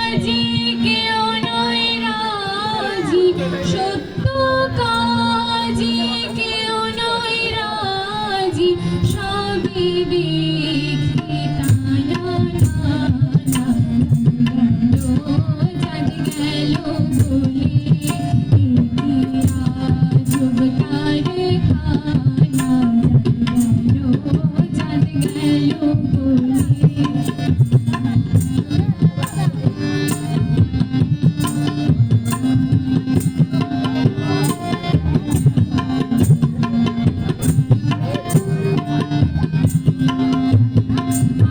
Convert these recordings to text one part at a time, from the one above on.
কাজে কেউ নয় রাজি, সত্য কাজে কেউ নয় রাজি, সবই দেখে টানা টানা। চাঁদ গেল বলে আজব কারখানা, চাঁদ গেল বলে।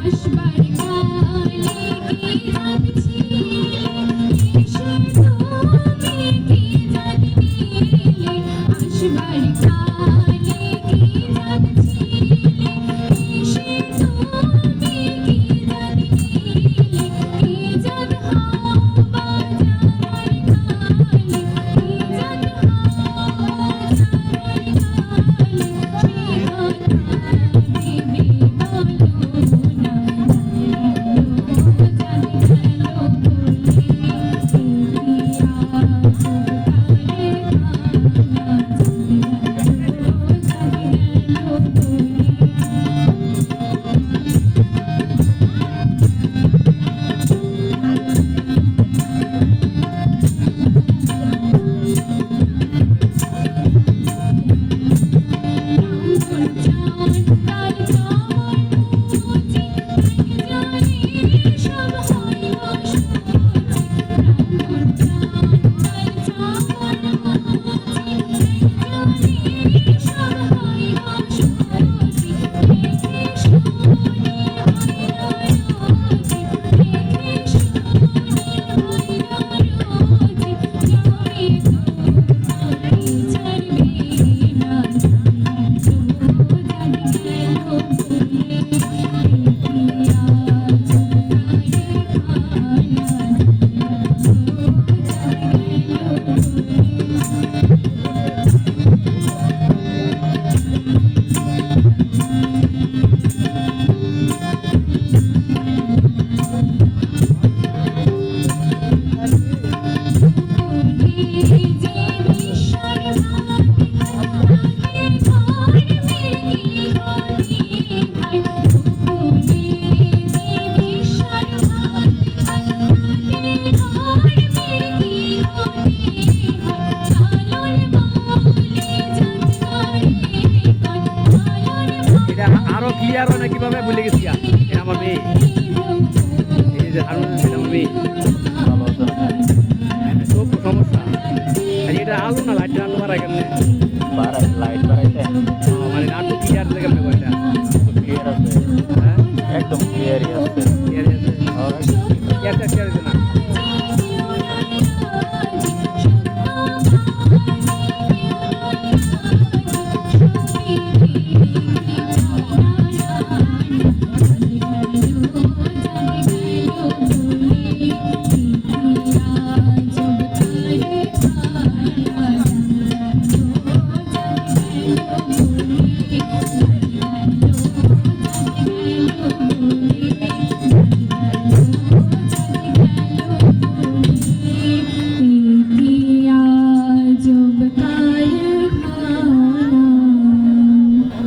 আসবার কালে কি যাচ্ছিলে, এসে তুমি কি জানিলে। আসবার কালে কি যাচ্ছিলে, এসে তুমি কি জানিলে। কি জাত হাওয়া যাওয়ার কালে, কি জাত হাওয়া যাওয়ার কালে, সে কথা ভেবে বলো না। আরো ক্লিয়ার হয় না কিভাবে ভুলে গেছি। এটা আমার মেয়ে, এই যে হারুন, এটা আমার মেয়ে। খুব সমস্যা। এটা আলো না লাইট আলো বাড়ায় কেমনে? লাইট বাড়াইতে মানে নাটু ক্লিয়ার দেখে কেমনে কয়টা? ক্লিয়ার আছে, হ্যাঁ একদম ক্লিয়ারই আছে। ক্লিয়ার আছে, ক্লিয়ার আছে না।